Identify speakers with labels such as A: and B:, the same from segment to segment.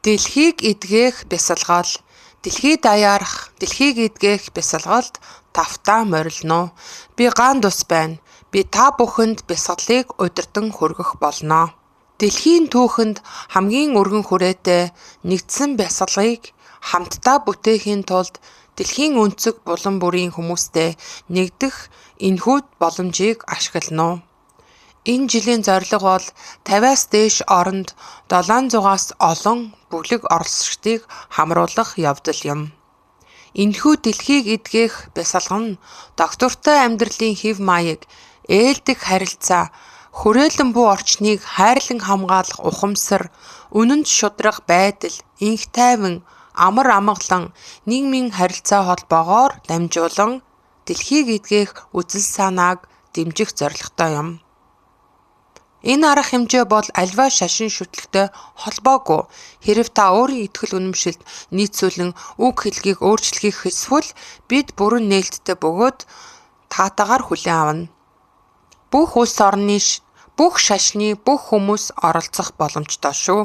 A: Дэлхийг эдгэх бясалгал. Дэлхий даяарах, дэлхийг эдгэх бясалгалд тавтаа морилно. Би ган дус байна. Би та бүхэнд бясалгалыг удирдан хүргэх болно. Дэлхийн түүхэнд хамгийн өргөн хүрээтэй нэгдсэн бясалгалыг хамтдаа бүтээхийн тулд дэлхийн өнцөг булан бүрийн хүмүүстэй нэгдэх энэхүү боломжийг ашиглана. Энэ жилийн зорилго бол 50-аас дээш оронд 700-аас олон бүлэг оролцогчдыг хамруулах явдал юм. Энэхүү дэлхийг эдгэх бясалгал нь доктортой амьдралын хэв маяг, ээлдэг харилцаа, хүрээлэн буй орчныг хайрлан хамгаалах ухамсар, үнэнд шударга байдал, инх тайван, амар амгалан, нийгмийн харилцаа холбоогоор дамжуулан дэлхийг эдгэх үзэл санааг дэмжих зорилготой юм. Энэ арга хэмжээ бол аливаа шашин шүтлэгтэй холбоогүй. Хэрэв та өөрийн итгэл үнэмшилд нийцүүлэн үг хэллэгийг өөрчлөхийг хүсвэл бид бүрэн нээлттэй бөгөөд таатаагаар хүлээн авна. Бүх улс орны, бүх шашны, бүх хүмүүс оролцох боломжтой шүү.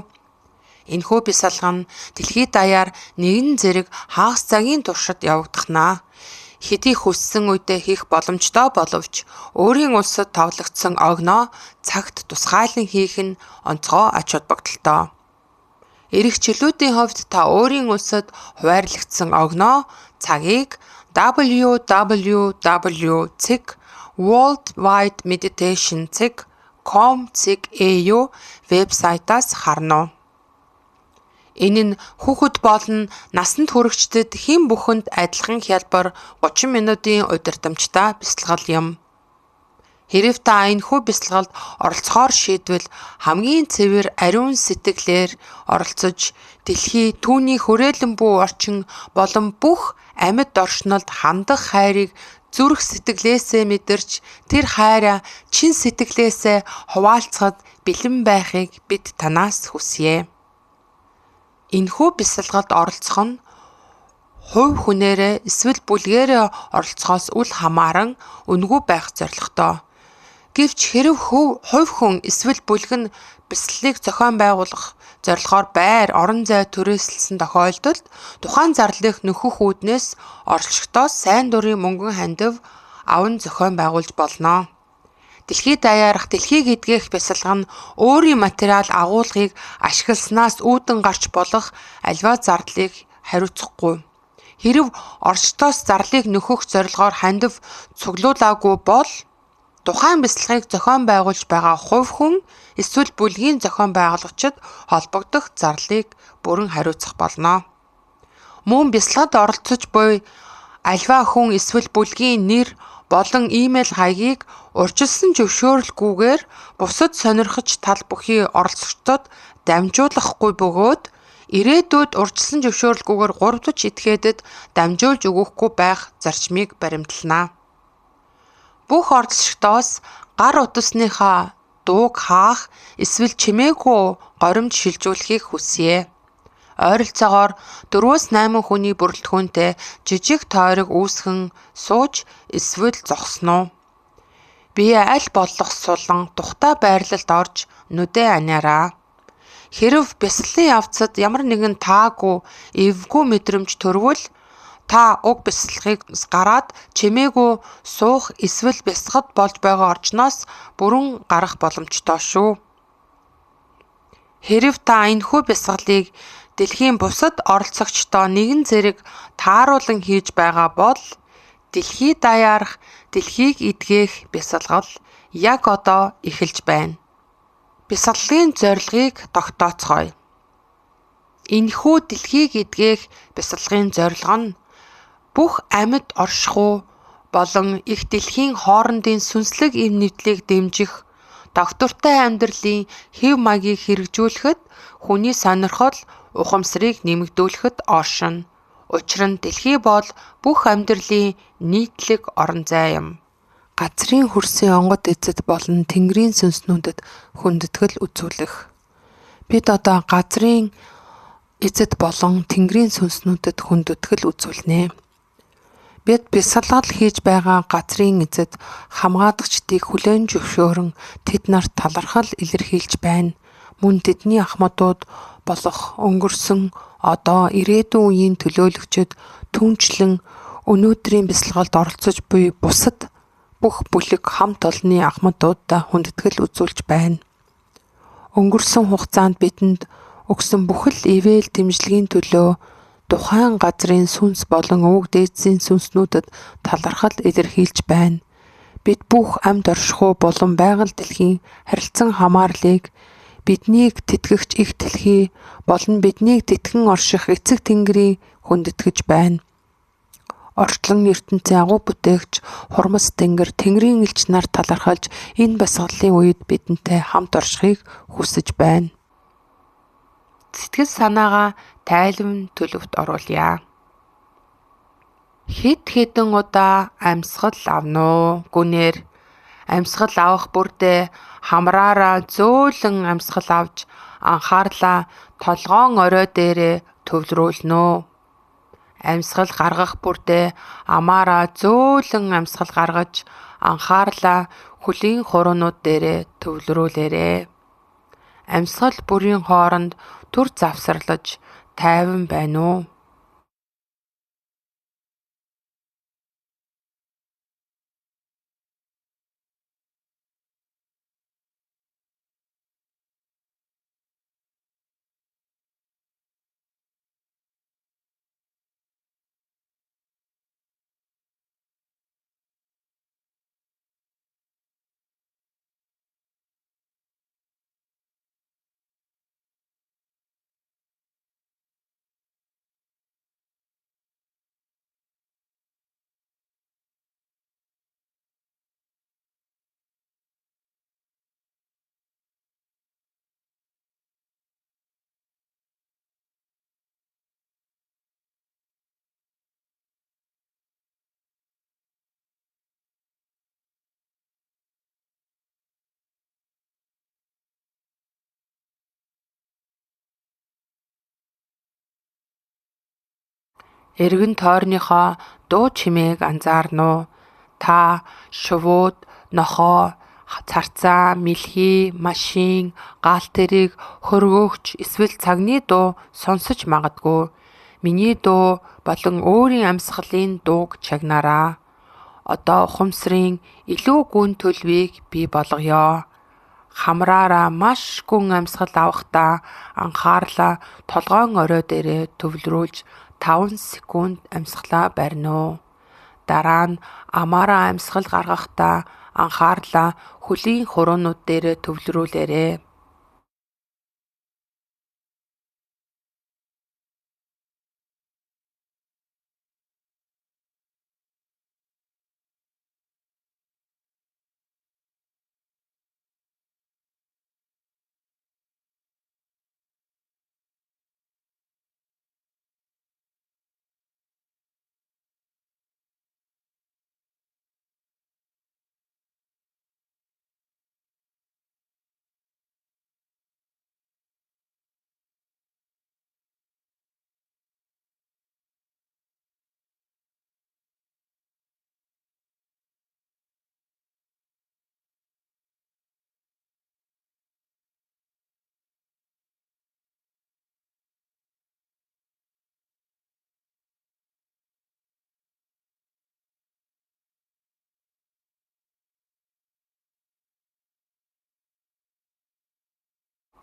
A: Энэхүү бясалгал нь дэлхий даяар нэгэн зэрэг хагас цагийн туршид явагдахнаа. Хэдий хүссэн үедээ хийх боломжтой боловч өөрийн улсад товлогдсон огноо цагт тусгайлан хийх нь онцгой ач холбогдолтой. Ирэх жилүүдийн хувьд та өөрийн улсад хуваарлагдсан огноо цагийг www.worldwidemeditation.com/EU вебсайтаас харна. Энэ нь хүүхэд болон насанд хүрэгчдэд хэн бүхэнд адилхан хялбар 30 минутын удирдамжтай бясалгал юм. Хэрэв та энэхүү бясалгалд оролцохоор шийдвэл хамгийн цэвэр ариун сэтгэлээр оролцож дэлхий, түүний хүрээлэн буй орчин болон бүх амьд оршнолд хандах хайрыг зүрх сэтгэлээсээ мэдэрч тэр хайраа чин сэтгэлээсээ хуваалцахад бэлэн байхыг бид танаас хүсье. Энэхүү бясалгалд оролцох нь хувь хүнээрээ эсвэл бүлгээрээ оролцохоос үл хамааран үнэгүй байх зорилготой. Гэвч хэрэв хувь хүн эсвэл бүлэг нь бясалгалыг зохион байгуулах зорилгоор байр, орон зай түрээсэлсэн тохиолдолд тухайн зарлыг нөхөх үүднээс оролцогчдоос сайн дурын мөнгөн хандив аван зохион байгуулж болно. Дэлхий даяарах, дэлхийг эдгэх бясалгал нь өөрийн материал агуулгыг ашигласнаас үүдэн гарч болох аливаа зардлыг хариуцахгүй. Хэрэв орчтоос зарлыг нөхөх зорилгоор хандив цуглуулаагүй бол тухайн бясалгыг зохион байгуулж байгаа хувь хүн эсвэл бүлгийн зохион байгуулагчид холбогдох зарлыг бүрэн хариуцах болно. Мөн бясалгад оролцож буй аливаа хүн эсвэл бүлгийн нэр болон имэйл хаягийг урьдчилсан зөвшөөрлгүйгээр бусад сонирхож тал бүхий оролцогчдод дамжуулахгүй бөгөөд ирээдүйд урьдчилсан зөвшөөрлгүйгээр 3 дахь этгээдэд дамжуулж өгөхгүй байх зарчмыг баримтлана. Бүх оролцогчдоос гар утасныхаа дууг хаах эсвэл чимээгүй горимж шилжүүлэхийг хүсье. Ойролцоогоор 4-8 хүний бүрэлдэхүүнтэй жижиг тойрог үүсгэн сууж эсвэл зогсноо. Бие аль болох сулан тухтай байрлалд орж нүдээ аниараа. Хэрэв бясалгалын явцад ямар нэгэн таагүй, эвгүй мэдрэмж төрвөл та уг бясалгыг гараад чимээгүй суух эсвэл бясалгад болж байгаа орчноос бүрэн гарах боломжтой шүү. Хэрэв та энэхүү бясалгалыг дэлхийн бусад оролцогчдоо нэгэн зэрэг тааруулан хийж байгаа бол дэлхий даяарах, дэлхийг эдгэх бясалгал яг одоо эхэлж байна. Бясалгалын зорилгыг тогтооцгоё. Энэхүү дэлхийг эдгэх бясалгалын зорилго нь бүх амьд оршихуй болон их дэлхийн хоорондын сүнслэг эв нэвтлийг дэмжих, доктортой амьдралын хэв маягийг хэрэгжүүлэхэд хүний сонирхол, ухамсарыг нэмэгдүүлэхэд оршино. Учир нь дэлхий бол бүх амьдралын нийтлэг орон зай юм. Газрын хөрсийн онгод эзэд болон тэнгэрийн сүнснүүдэд хүндэтгэл үзүүлэх. Бид одоо газрын эзэд болон тэнгэрийн сүнснүүдэд хүндэтгэл үзүүлнэ. Бид бясалгал хийж байгаа газрын эзэд хамгаадагчдыг хүлээн зөвшөөрөн тэд нарт талархал илэрхийлж байна. Мөн тэдний ахмадууд болох өнгөрсөн одоо ирээдүйн үеийн төлөөлөгчид түнчлэн өнөөдрийн бясалгалд оролцож буй бусад бүх бүлэг хамт олонны ахмадуудаа хүндэтгэл үзүүлж байна. Өнгөрсөн хугацаанд бидэнд өгсөн бүхэл ивэл дэмжлэгийн төлөө тухайн газрын сүнс болон өвөг дээдсийн сүнснүүдэд талархал илэрхийлж байна. Бид бүх амьд оршихуй болон байгаль дэлхийн харилцан хамаарлыг биднийг тэтгэгч их дэлхий болон биднийг тэтгэн орших эцэг тэнгэрийг хүндэтгэж байна. Орчлон ертөнцийн агуу бүтээгч хурмас тэнгэр Тэнгэрийн элч нар талархалж энэ бясалгалын үед бидэнтэй хамт оршихыг хүсэж байна. Сэтгэл санаагаа тайлбан төлөвт оруулъя. Хэд хэдэн удаа амьсгал авнаа гүнээр амьсгал авах бүрдээ хамраараа зөөлөн амьсгал авч анхаарлаа толгоон орой дээрээ төвлөрүүлнэ. Амьсгал гаргах бүрдээ амаараа зөөлөн амьсгал гаргаж анхаарлаа хөлийн хуруунууд дээрээ төвлөрүүлээрэй. Амьсгал бүрийн хооронд түр завсарлаж тайван байна уу? Эргэн тойрныхоо дуу чимээг анзаарна уу? Та шувууд, нохоо, царцаа, мэлхий, машин, гаал тэрэг, хөргөөгч эсвэл цагны дуу сонсож магадгүй. Миний дуу болон өөрийн амьсгалын дууг чагнаараа. Одоо ухамсарын илүү гүн төлөвийг бий болгоё. Хамраараа маш гүн амьсгал авахдаа анхаарлаа толгоон орой дээрээ төвлөрүүлж 5 секунд амьсгалаа барина. Дараа нь амаараа амьсгал гаргахдаа анхаарлаа хөлийн хуруунууд дээрээ төвлөрүүлээрэй.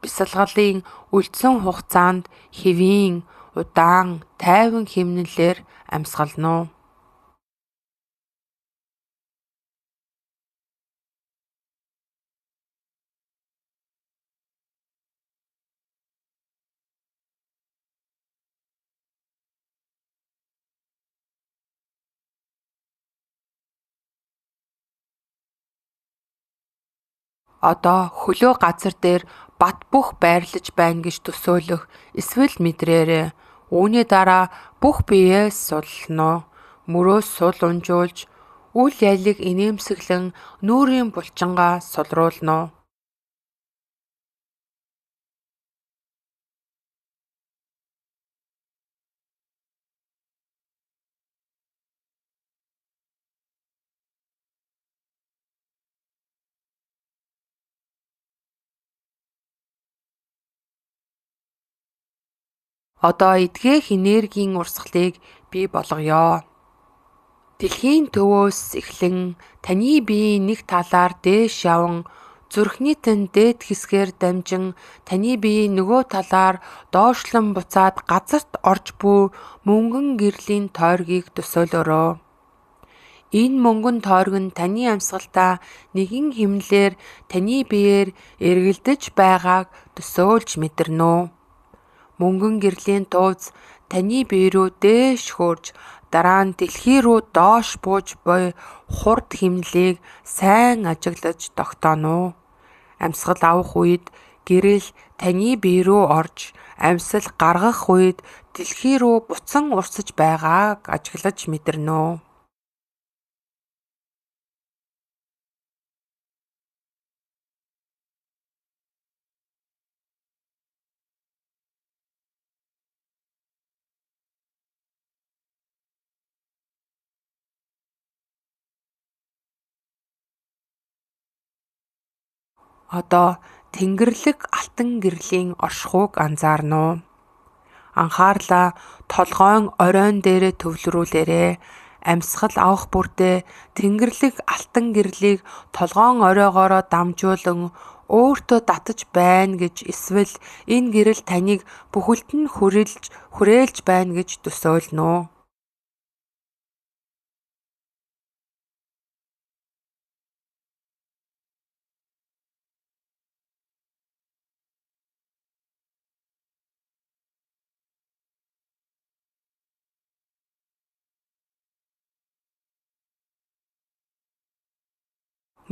A: Бясалгалын үлдсэн хугацаанд хэвийн, удаан, тайван хэмнэлээр амьсгална. Одоо хөлөө газар дээр бат бөх байрлаж байна гэж төсөөлөх эсвэл мэдрээрэй. Үүний дараа бүх биеэ суллана. Мөрөөс сул унжуулж, үл ялиг инээмсэглэн нүрийн булчингаа сулруулна. Одоо эдгэх энергийн урсгалыг бий болгоё. Дэлхийн төвөөс эхлэн таны биеийн нэг талаар дээш яван зүрхний тань дээд хэсгээр дамжин таны биеийн нөгөө талаар доошлон буцаад газарт орж буй мөнгөн гэрлийн тойргийг төсөөлөөрэй. Энэ мөнгөн тойрог нь таны амьсгалдаа нэгэн хэмнэлээр таны биеэр эргэлдэж байгааг төсөөлж мэдэрнэ. Мөнгөн гэрлийн дууз таны бие рүү дээш хөрж дараа нь дэлхий рүү доош бууж буй хурд хэмнэлийг сайн ажиглаж тогтооно. Амьсгал авах үед гэрэл таны бие рүү орж амьсгал гаргах үед дэлхий рүү буцан урсаж байгааг ажиглаж мэдэрнэ. Одоо Тэнгэрлэг алтан гэрлийн оршихуйг анзаарна уу? Анхаарлаа толгойн оройн дээрээ төвлөрүүлээрэй. Амьсгал авах бүртээ Тэнгэрлэг алтан гэрлийг толгойн оройгоороо дамжуулан өөртөө татаж байна гэж эсвэл энэ гэрэл таныг бүхэлд нь хүрээлж байна гэж төсөөлнө.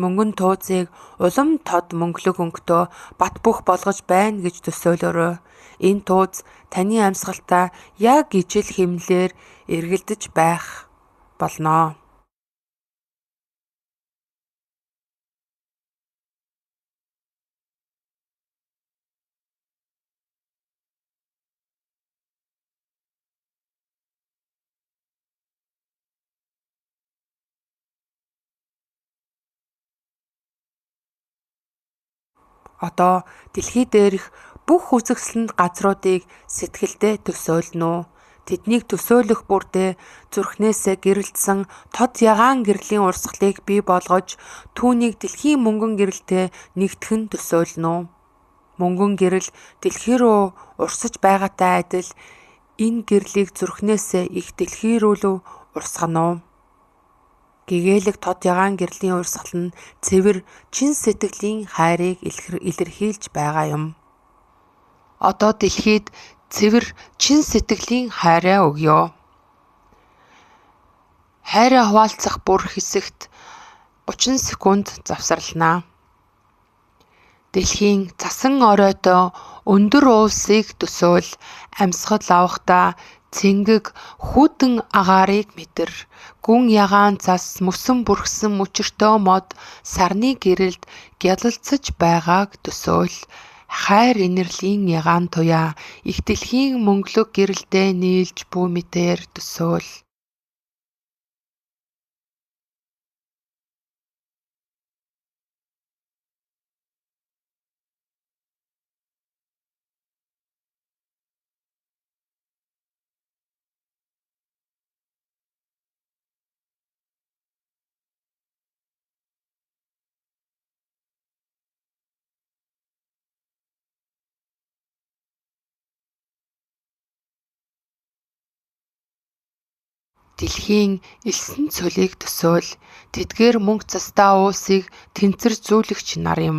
A: Мөнгөн тууцыг улам тод мөнгөлөг өнгөтэй бат бөх болгож байна гэж төсөөлөөрэй. Энэ тууз таны амьсгалтаа яг ижил хэмнэлээр эргэлдэж байх болно. Одоо дэлхий дээрх бүх үзэгсэлэнт газруудыг сэтгэлдээ төсөөлнө. Тэднийг төсөөлөх бүртээ зүрхнээсээ гэрэлтсэн тод ягаан гэрлийн урсгалыг бий болгож түүнийг дэлхийн мөнгөн гэрэлтэй нэгтгэн төсөөлнө. Мөнгөн гэрэл дэлхий рүү урсаж байгаатай адил энэ гэрлийг зүрхнээсээ их дэлхий рүү л урсгано. Гэгээлэг тод ягаан гэрлийн урсгал нь цэвэр чин сэтгэлийн хайрыг илэрхийлж байгаа юм. Одоо дэлхийд цэвэр чин сэтгэлийн хайраа өгье. Хайраа хуваалцах бүр хэсэгт 30 секунд завсарлана. Дэлхийн цасан оройтой өндөр уулсыг төсөөл амьсгал авахдаа цэнгэг хүйтэн агаарыг мэдэр. Гүн ягаан цас мөсөн бүрхсэн мөчөртөө мод сарны гэрэлд гялалцаж байгааг төсөөл. Хайр инэрлийн ягаан туяа их дэлхийн мөнгөлөг гэрэлдээ нийлж буй мэтээр төсөөл. Дэлхийн элсэн цөлийг төсөөл. Тэдгээр мөнгө цастай уусыг тэнцэр зүүлэгч нар юм.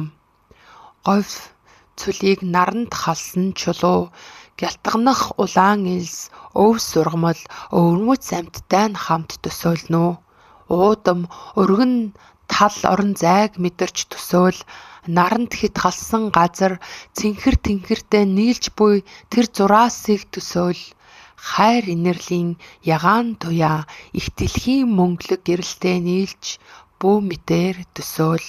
A: Говь цөлийг наранд халсан чулуу, гялтганах улаан элс, өв сургамал, өвөрмөц амьттай нь хамт төсөөлнө. Уудам өргөн тал орон зайг мэдэрч төсөөл. Наранд хит халсан газар цэнхэр тэнхэртэй нийлж буй тэр зураасыг төсөөл. Хайр инэрлийн ягаан туяа их дэлхийн мөнгөлөг гэрэлтэй нийлж бүү мэтээр төсөөл.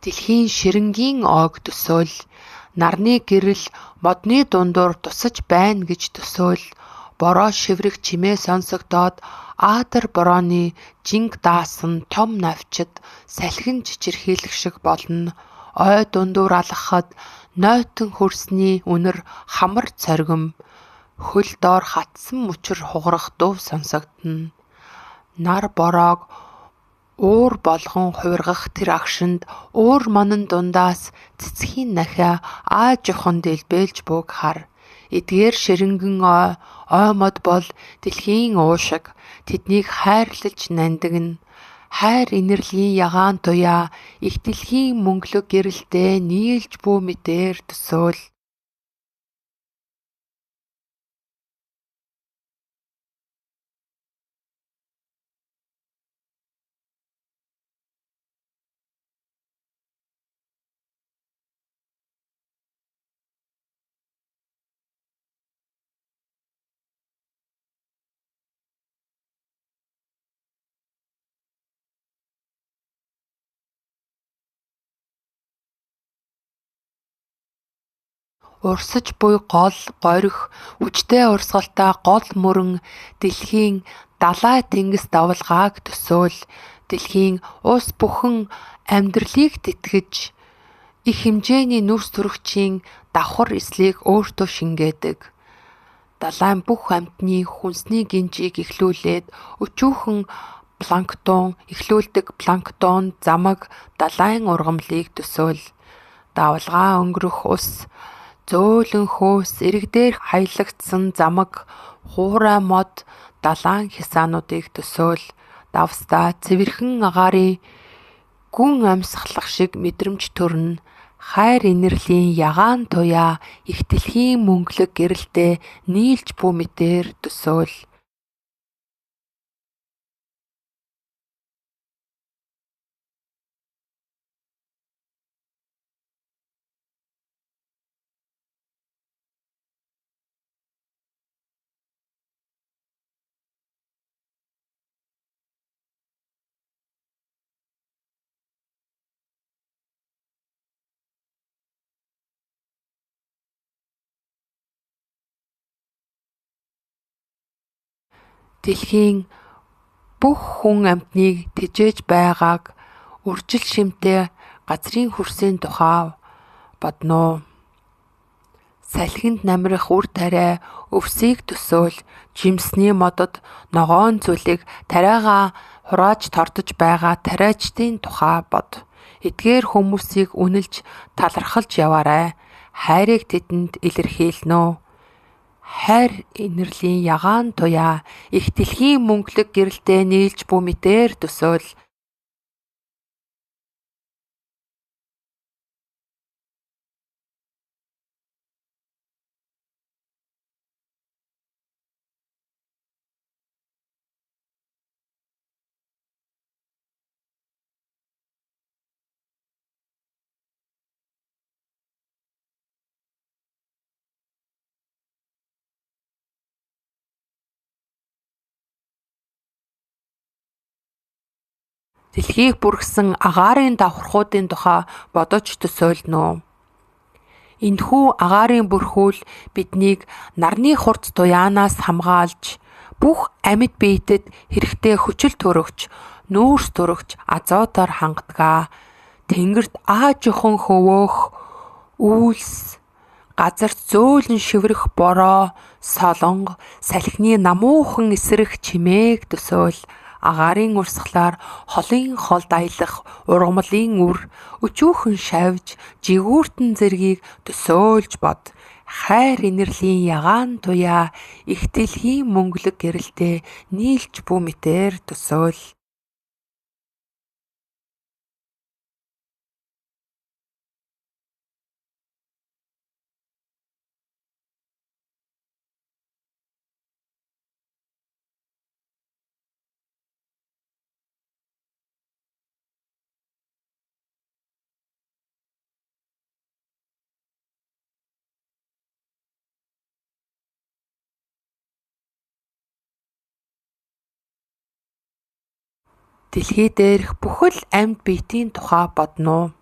A: Дэлхийн ширэнгийн оог төсөөл, нарны гэрэл модны дундуур тусаж байна гэж төсөөл, бороо шиврэх чимээ сонсогдоод Адар борооны жинг даасан том навчид салхин чичирхийлэх шиг болно. Ой дундуур алхахад нойтон хөрсний үнэр хамар цоргим, хөл доор хатсан мөчөр хугарах дуу сонсогдно. Нар бороог уур болгон хувиргах тэр агшинд уур манан дундаас цэцгийн нахиа аажихон дэлбэлж бууг хар. Эдгээр ширэнгэн ой мод бол дэлхийн уушиг, тэднийг хайрлаж нандинна. Хайр инэрлийн ягаан туяа их дэлхийн мөнгөлөг гэрэлтэй нийлж бүү мэтээр төсөөл. Урсаж буй гол горих хүчтэй урсгалтай гол мөрөн дэлхийн далай тэнгис давалгааг төсөөл. Дэлхийн ус бүхэн амьдралыг тэтгэж их хэмжээний нүрс төрөгчийн давхар эслийг өөртөө шингээдэг. Далайн бүх амьтны хүнсний гинжийг эхлүүлээд өчүүхэн планктон замаг далайн ургамлыг төсөөл. Давалгаа өнгөрөх ус зөөлөн хөөс иргдээр хаялагдсан замаг хуурай мод далайн хясаануудыг төсөөл. Давстаа цэвэрхэн агаарын гүн амьсгалах шиг мэдрэмж төрнө. Хайр инэрлийн ягаан туяа их дэлхийн мөнгөлөг гэрэлтэй нийлж бүү мэтээр төсөөл. Дэлхийн бүх хүн амьтныг тэжээж байгааг үржил шимтэй газрын хөрсийн тухай бодно. Салхинд намрах үр тариа өвсийг төсөөл. Жимсний модод ногоон зүйлийг тариагаа хурааж тордож байгаа тариачдын тухай бод. Эдгээр хүмүүсийг үнэлж талархалж яваарай. Хайрыг тэдэнд илэрхийлнэ. Хайр инэрлийн ягаан туяа их дэлхийн мөнгөлөг гэрэлтэй нийлж бүү мэтээр төсөөл. Дэлхийг бүрхсэн агаарын давхархуудын тухай бодож төсөөлнө. Энэхүү агаарын бүрхүүл биднийг нарны хурц туяанаас хамгаалж, бүх амьд биетэд хэрэгтэй хүчил төрөгч, нүүрс төрөгч азотоор хангадаг. Тэнгэрт аажихон хөвөөх үйлс, газарт зөөлөн шиврэх бороо, солонго, салхины намуухан эсрэх чимээг төсөөл. Агаарын урсгалаар холын холд аялах ургамлын үр, өчүүхэн шавж, жигүүртэн зэргийг төсөөлж бод. Хайр инэрлийн ягаан туяа их дэлхийн мөнгөлөг гэрэлтэй нийлж бүү мэтээр төсөөл. Дэлхий дээрх бүхэл амьд биетийн тухай бодно.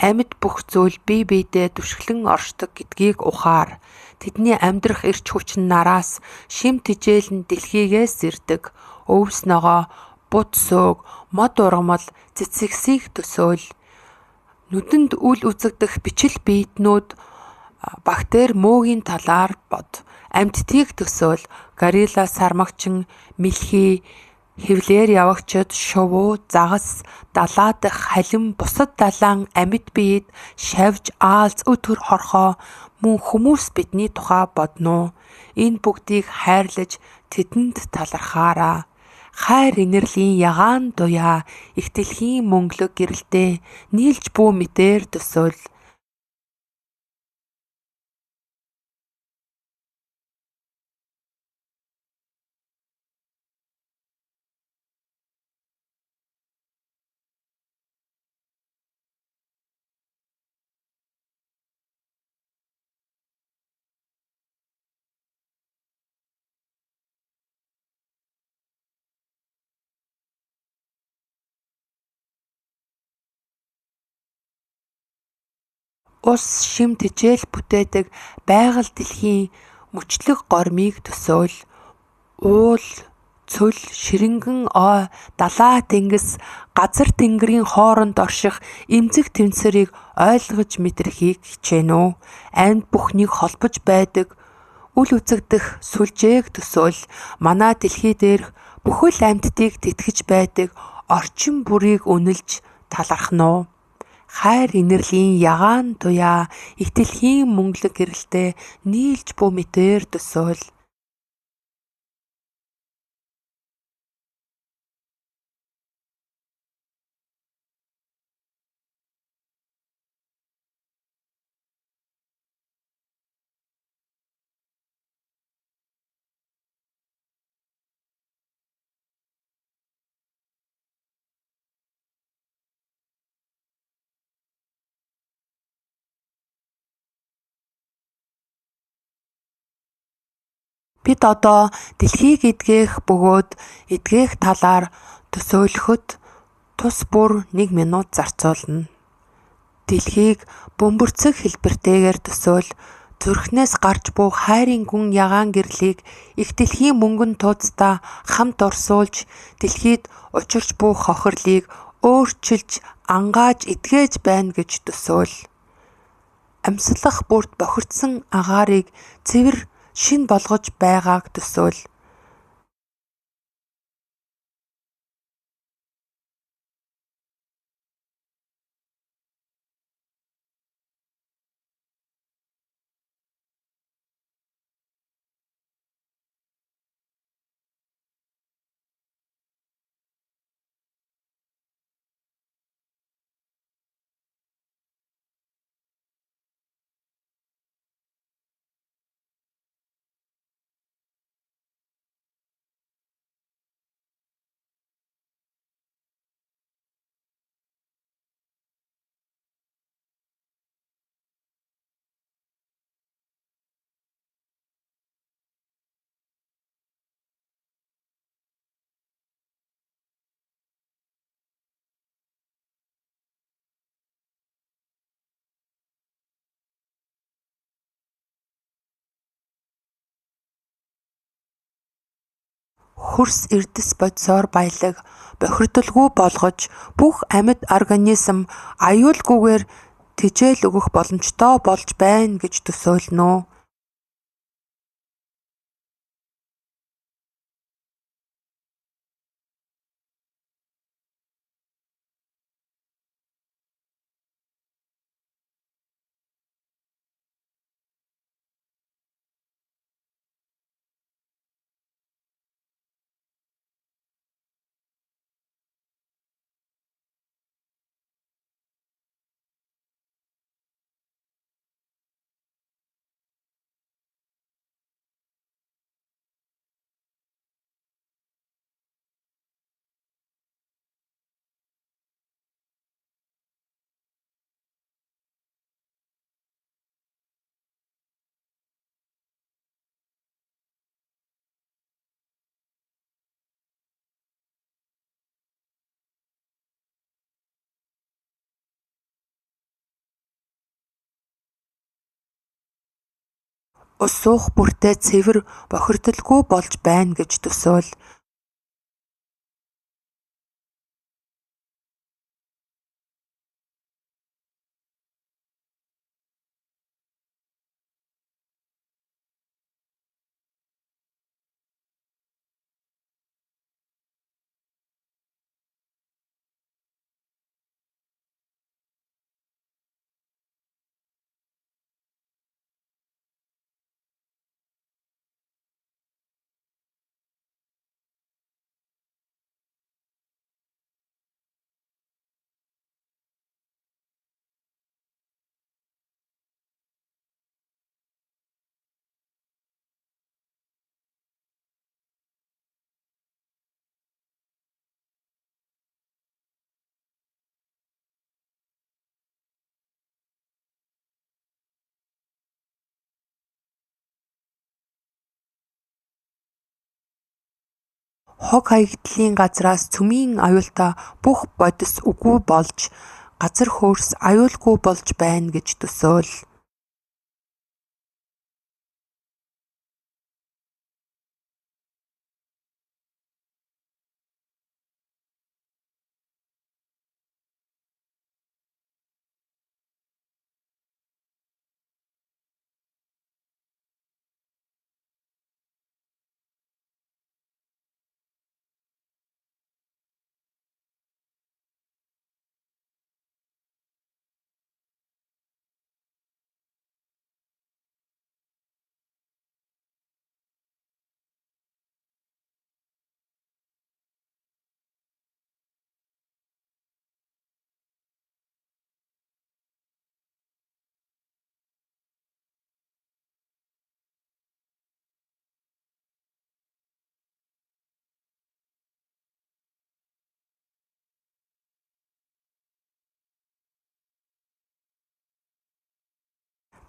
A: Амьд бүх зүйл бие биедээ түшгэлэн оршдог гэдгийг ухаар. Тэдний амьдрах эрч хүч нь нараас, шим тэжээл нь дэлхийгээс ирдэг. Өвс ногоо, бут сөөг, мод ургамал, цэцэгсийг төсөөл. Нүдэнд үл үзэгдэх бичил биетнүүд бактери мөөгийн талаар бод. Амьтдыг төсөөл. Горилла, сармагчин, мэлхий, хэвлээр явагчид, шувуу, загас, далаа дах халим, бусад далайн амьд биед шавж, аалз, өтгөр хорхоо мөн хүмүүс бидний тухай бодно. Энэ бүгдийг хайрлаж тэдэнд талархаараа. Хайр инэрлийн ягаан дуяа их дэлхийн мөнгөлөг гэрэлтэй нийлж бүү мэдээр төсөөл. Ус шим тэжээл бүтээдэг байгаль дэлхийн мөчлөг гормыг төсөөл. Уул, цөл, ширэнгэн ой, далаа тэнгис, газар тэнгэрийн хооронд орших эмзэг тэмцэрийг ойлгож мэдрэхийг хичээнэ үү. Амьд бүхнийг холбож байдаг үл үзэгдэх сүлжээг төсөөл. Манай дэлхий дээрх бүхэл амьтдыг тэтгэж байдаг орчин бүрийг үнэлж талархна уу. Хайр инэрлийн ягаан туяа их дэлхийн мөнгөлөг гэрэлтэй нийлж бүү мэдээр төсөөл. Бид одоо дэлхийг эдгэх бөгөөд эдгэх талаар төсөөлөхөд тус бүр 1 минут зарцуулна. Дэлхийг бөмбөрцөг хэлбэртэйгээр төсөөл. Зүрхнээс гарч буй хайрын гүн ягаан гэрлийг их дэлхийн мөнгөн тууцдаа хамт орсуулж дэлхийд учирч буй хохирлыг өөрчилж ангааж эдгэж байна гэж төсөөл. Амьслах бүрт бохирдсон агаарыг цэвэр шин болгож байгааг төсөөл. Хөрс эрдэс бодисоор баялаг бохирдолгүй болгож бүх амьд организм аюулгүйгээр тэжээл өгөх боломжтой болж байна гэж төсөөлнө. Ус суух бүртээ цэвэр бохирдолгүй болж байна гэж төсөөл. Хог хаягдлын газраас цөмийн аюултай бүх бодис үгүй болж газар хөрс аюулгүй болж байна гэж төсөөл.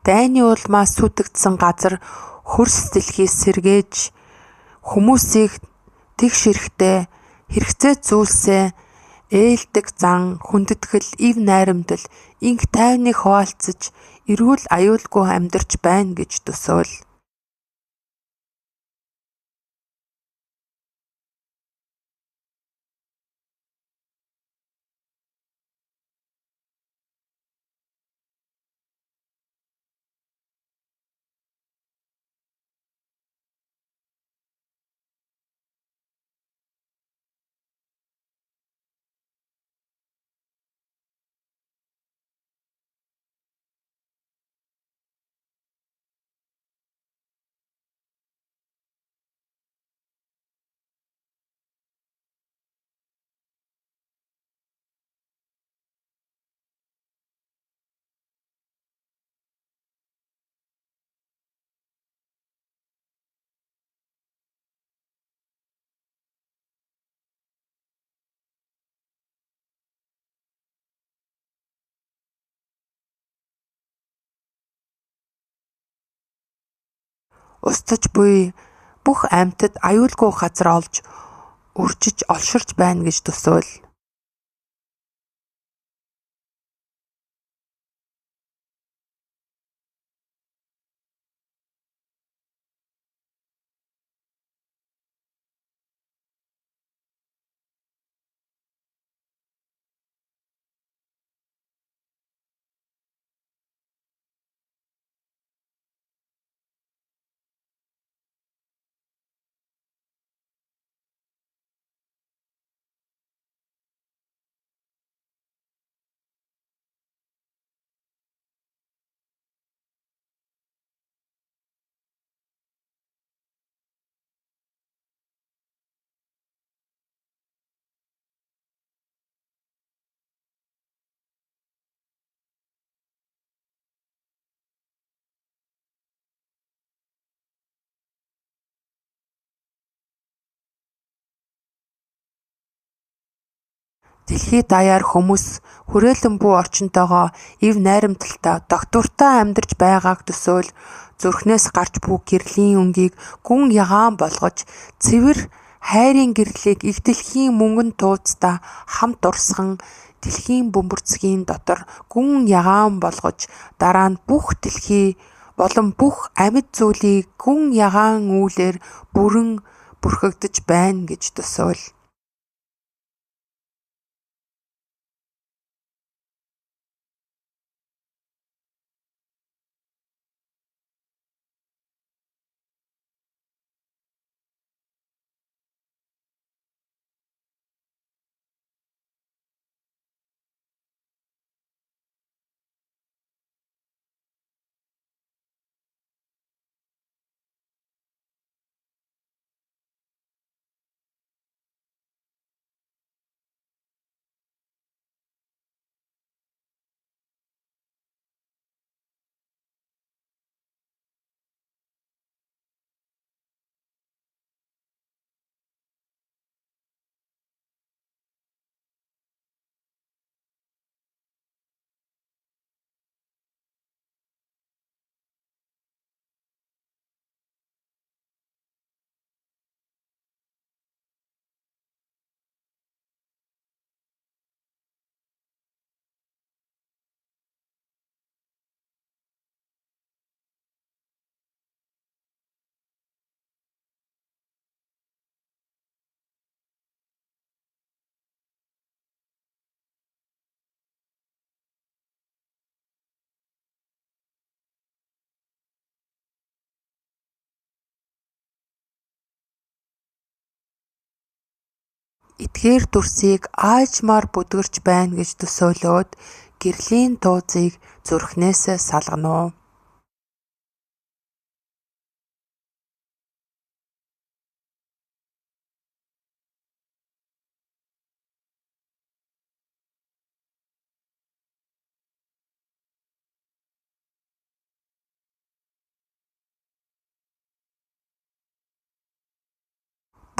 A: Дайны улмаас сүтэгдсэн газар хөрс дэлхийс сэргээж хүмүүсийг тэгш эрэхтэй хэрэгцээ зүйлсээ ээлдэг зан хүндэтгэл ив найрамдал инг тайвныг хуваалцаж эрүүл аюулгүй амьдарч байна гэж төсөөл. Устж буй бүх амьтад аюулгүй газар олж үржиж олширч байна гэж төсөөл. Дэлхий даяар хүмүүс хүрээлэн буй орчинтойгоо ив найрамдалтай доктортой амьдарч байгааг төсөөл зүрхнээс гарч буй гэрлийн өнгийг гүн ягаан болгож цэвэр хайрын гэрлийг их дэлхийн мөнгөн тууцтай хамт урсган дэлхийн бөмбөрцгийн дотор гүн ягаан болгож дараа нь бүх дэлхий болон бүх амьд зүйлийг гүн ягаан үүлээр бүрэн бүрхэгдэж байна гэж төсөөл. Эдгээр дүрсийг аажмаар бүдгэрч байна гэж төсөөлөөд гэрлийн дуузыг зүрхнээсээ салгана уу.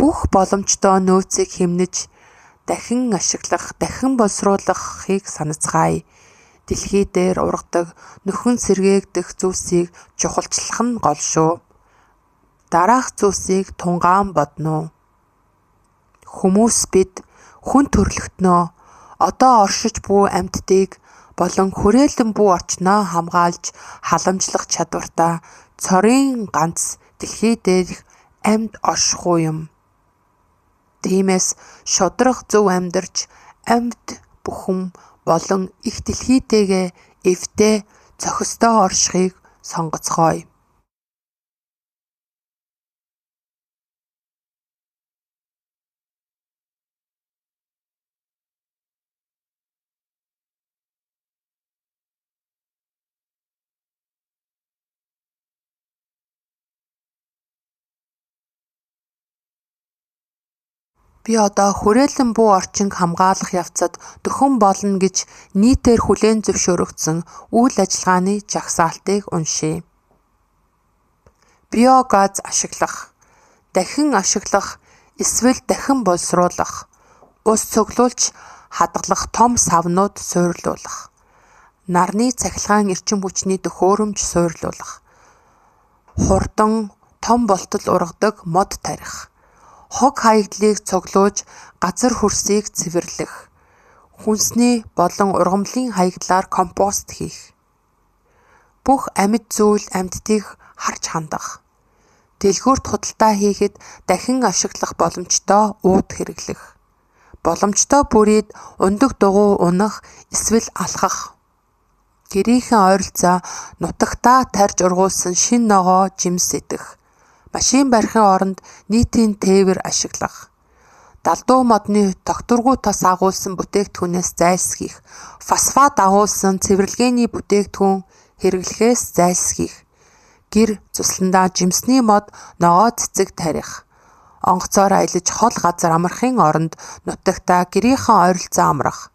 A: Бүх боломжтой нөөцийг хэмнэж дахин ашиглах, дахин боловсруулахыг санацгаая. Дэлхий дээр ургадаг нөхөн сэргээгдэх зүйлсийг чухалчлах нь гол шүү. Дараах зүйлсийг тунгаан бодно уу? Хүмүүс бид хүн төрөлхтнөө одоо оршиж буй амьтдыг болон хүрээлэн буй орчноо хамгаалж халамжлах чадвартай цорын ганц дэлхий дээрх амьд оршихгүй юм. Тиймээс шудраг зөв амьдарч амьд бүхэн болон их дэлхийтэйгээ эвтэй зохистой оршихыг сонгоцгооё. Би одоо хүрээлэн буй орчинг хамгаалах явцад дөхөн болно гэж нийтээр хүлээн зөвшөөрөгдсөн үйл ажиллагааны жагсаалтыг уншийе. Биогаз ашиглах, дахин ашиглах, эсвэл дахин боловсруулах, ус цуглуулж хадгалах том савнууд суйрлуулах, нарны цахилгаан эрчим хүчний төхөөрөмж суйрлуулах, хурдан том болтол ургадаг мод тарих, хог хаягдлыг цуглуулж газар хөрсийг цэвэрлэх, хүнсний болон ургамлын хаягдлаар компост хийх, бүх амьд зүйл амьтдыг харж хандах, дэлгүүрт худалдаа хийхэд дахин ашиглах боломжтой ууд хэрэглэх, боломжтой бүрийд ундаг дугуй унах эсвэл алхах, гэрийнхэн ойролцоо нутагтаа тарж ургуулсан шин ногоо жимс идэх, машин барихын оронд нийтийн тээвэр ашиглах, далдуу модны тогтворгүй тос агуулсан бүтээгдэхүүнээс зайлсхийх, фосфат агуулсан цэвэрлэгээний бүтээгдэхүүн хэрэглэхээс зайлсхийх, гэр цусландаа жимсний мод ногоо цэцэг тарих, онгоцоор аялаж хол газар амрахын оронд нутагтаа гэрийнхэн ойролцоо амрах,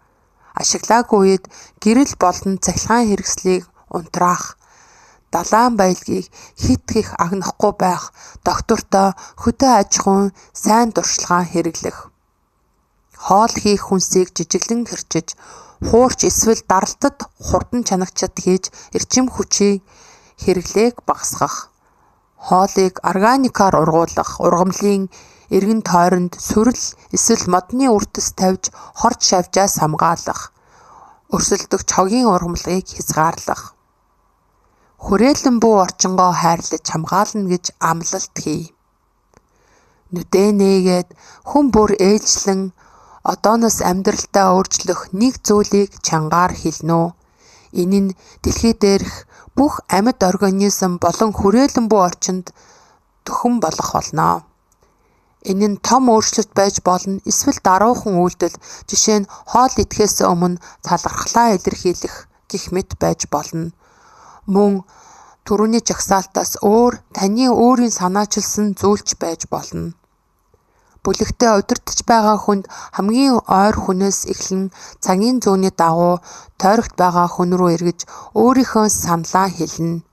A: ашиглаагүй үед гэрэл болон цахилгаан хэрэгслийг унтраах, далайн баялагийг хит их агнахгүй байх, доктортой хөдөө аж ахуйн сайн туршлагаа хэрэглэх, хоол хийх хүнсийг жижиглэн хэрчиж, хуурч эсвэл даралтад хурдан чанагчид хийж эрчим хүчийг хэрэглээг багасгах, хоолыг органикаар ургуулах, ургамлын эргэн тойронд сүрэл эсвэл модны үртэс тавьж хорт шавжаас хамгаалах, өрсөлдөгч хогийн ургамлыг хязгаарлах, Хүрээлэн бүү орчингоо хайрлаж хамгаална гэж амлалт хий. Нүдээ нээгээд хүн бүр ээлжлэн одооноос амьдралтаа өөрчлөх нэг зүйлийг чангаар хэлнэ. Энэ нь дэлхий дээрх бүх амьд организм болон хүрээлэн бүү орчинд төхөн болох болно. Энэ нь том өөрчлөлт байж болно, эсвэл даруухан үйлдэл, жишээ нь хоол идэхээс өмнө талархлаа илэрхийлэх гэх мэт байж болно. Мөн түрүүний жагсаалтаас өөр таны өөрийн санаачилсан зүйлч байж болно. Бүлэгтээ удирдах байгаа хүнд хамгийн ойр хүнээс эхлэн цагийн зүүнний дагуу тойрогт байгаа хүн рүү эргэж өөрийнхөө саналаа хэлнэ.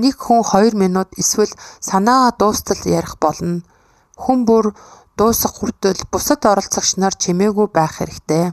A: Нэг хүн 2 минут эсвэл санаа дуустал ярих болно. Хүн бүр дуусах хүртэл бусад оролцогч нар чимээгүй байх хэрэгтэй.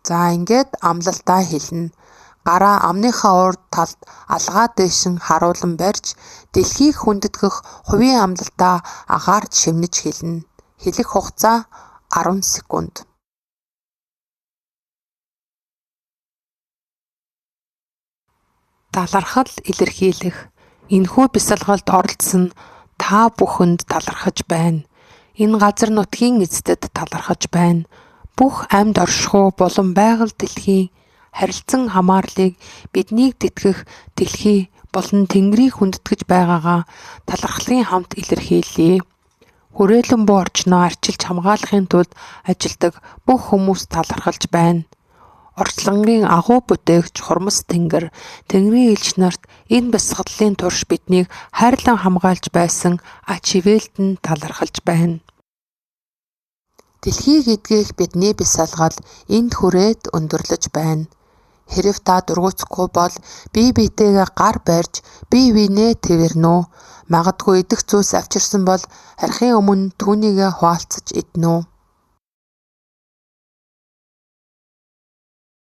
A: За ингээд амлалтаа хэлнэ. Гараа амныхаа урд талд алгаа дэшин харуулan барьж дэлхийг хүндэтгэх хувийн амлалтаа агаарч шивнэж хэлнэ. Хэлэх хугацаа 10 секунд. Талархал илэрхийлэх. Энэхүү бясалгалд оролцсон та бүхэнд талархаж байна. Энэ газар нутгийн эздэд талархаж байна. Бүх амьд оршихуй болон байгаль дэлхийн харилцан хамаарлыг биднийг тэтгэх дэлхий болон Тэнгэрийг хүндэтгэж байгаагаа талархлын хамт илэрхийлье. Хүрээлэн буу орчноо арчилж хамгаалахын тулд ажилдаг бүх хүмүүс талархалж байна. Орчлонгийн агуу бүтээгч Хурмас Тэнгэр, Тэнгэрийн элч нарт энэ бясалгалын турш биднийг хайрлан хамгаалж байсан ач хивээлд нь талархалж байна. Дэлхийг эдгэх бидний бясалгал энд хүрээд өндөрлөж байна. Хэрэв та дургуутсахгүй бол бие биетэйгээ гар барьж бие биенээ тэвэрнэ үү? Магадгүй идэх зүйлс авчирсан бол харихын өмнө түүнийгээ хуваалцаж иднэ үү?